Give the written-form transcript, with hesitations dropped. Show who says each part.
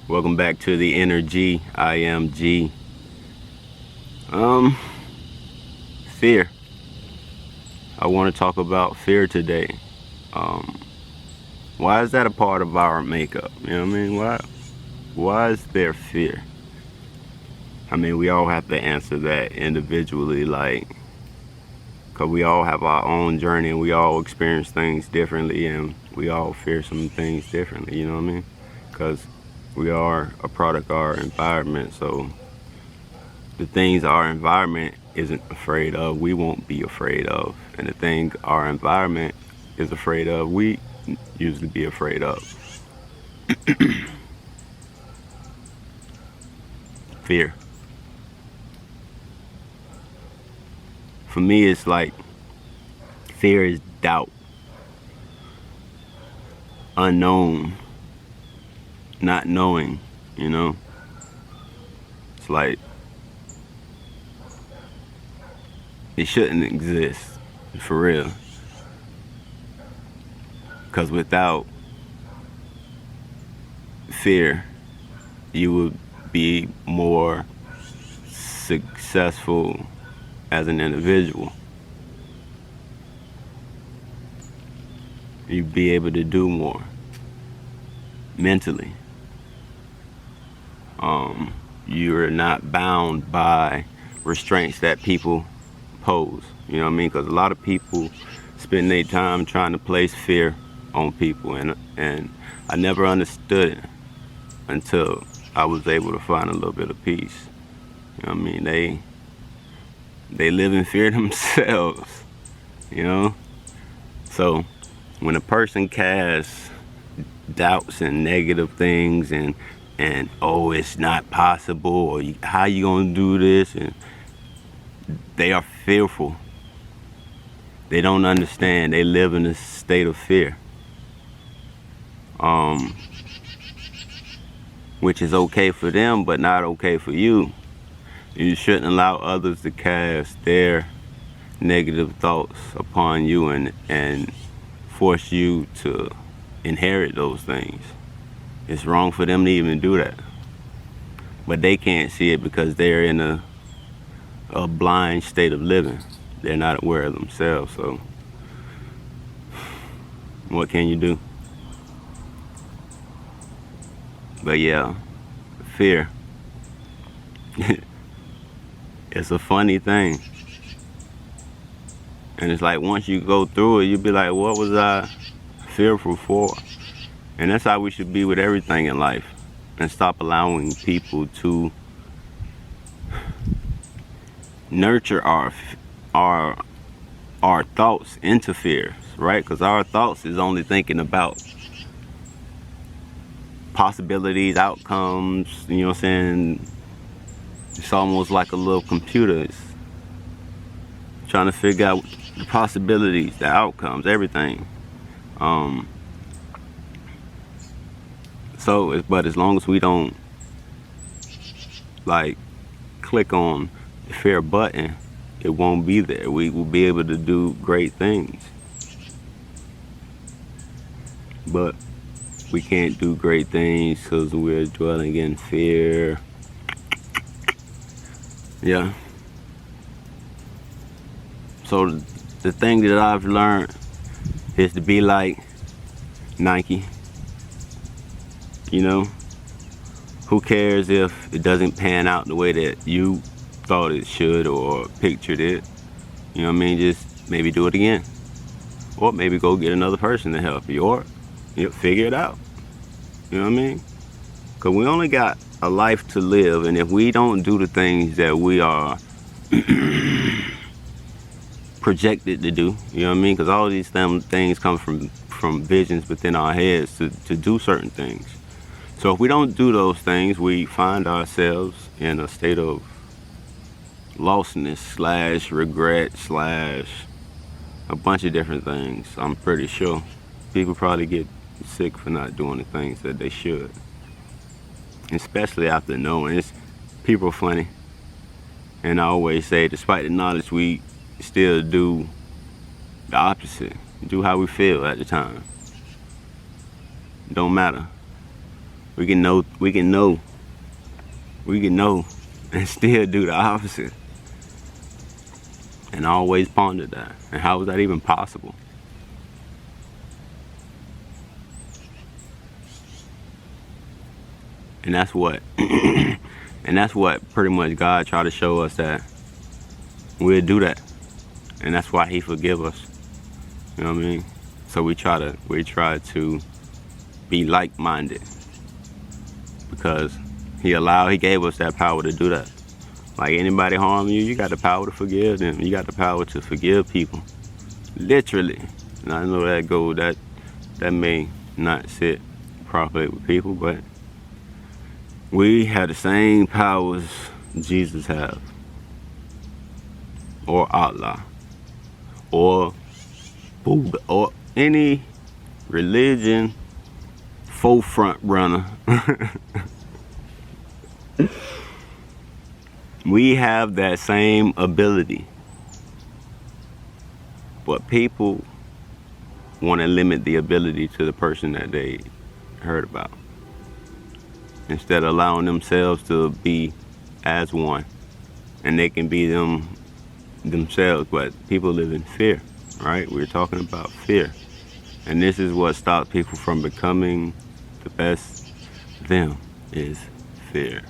Speaker 1: Welcome back to the Inner G. I am G. Um, Fear. I want to talk about fear today. Um, why is that a part of our makeup? You know what I mean? Why is there fear? I mean, we all have to answer that individually, like, cause we all have our own journey and we all experience things differently and we all fear some things differently. You know what I mean? Cause we are a product of our environment, so the things our environment isn't afraid of, we won't be afraid of. And the thing our environment is afraid of, we usually be afraid of. Fear. For me, it's like fear is doubt, unknown, not knowing, you know? It's like it shouldn't exist, for real. Because without fear, you would be more successful as an individual. You'd be able to do more mentally. You're not bound by restraints that people pose. You know what I mean? Because a lot of people spend their time trying to place fear on people, and I never understood it until I was able to find a little bit of peace. You know what I mean? They live in fear themselves. You know? So when a person casts doubts and negative things and oh, it's not possible, or how you gonna do this, and they are fearful. They don't understand. They live in a state of fear, which is okay for them, but not okay for you. You shouldn't allow others to cast their negative thoughts upon you and force you to inherit those things. It's wrong for them to even do that. But they can't see it because they're in a blind state of living. They're not aware of themselves, so what can you do? But yeah, fear. It's a funny thing. And it's like once you go through it, you'll be like, what was I fearful for? And that's how we should be with everything in life. And stop allowing people to nurture our thoughts into fears, right? Because our thoughts is only thinking about possibilities, outcomes, you know what I'm saying? It's almost like a little computer. It's trying to figure out the possibilities, the outcomes, everything. But as long as we don't like click on the fear button, it won't be there. We will be able to do great things. But we can't do great things because we're dwelling in fear. Yeah. So the thing that I've learned is to be like Nike. You know, who cares if it doesn't pan out the way that you thought it should or pictured it? You know what I mean? Just maybe do it again. Or maybe go get another person to help you, or figure it out. You know what I mean? Because we only got a life to live, and if we don't do the things that we are projected to do, you know what I mean? Because all these things come from visions within our heads to do certain things. So if we don't do those things, we find ourselves in a state of lostness / regret / a bunch of different things. I'm pretty sure people probably get sick for not doing the things that they should, especially after knowing. People are funny, and I always say, despite the knowledge, we still do the opposite. Do how we feel at the time. Don't matter. We can know, and still do the opposite. And I always pondered that. And how was that even possible? And that's what, and that's what pretty much God tried to show us, that we'll do that. And that's why He forgive us. You know what I mean? So we try to be like-minded, because He gave us that power to do that. Like, anybody harm you, you got the power to forgive them. You got the power to forgive people. Literally. And I know that may not sit properly with people, but we have the same powers Jesus have, or Allah, or Buddha, or any religion forefront runner. We have that same ability, but people want to limit the ability to the person that they heard about, instead of allowing themselves to be as one, and they can be themselves. But people live in fear, right? We're talking about fear, and this is what stops people from becoming the best them, is fear.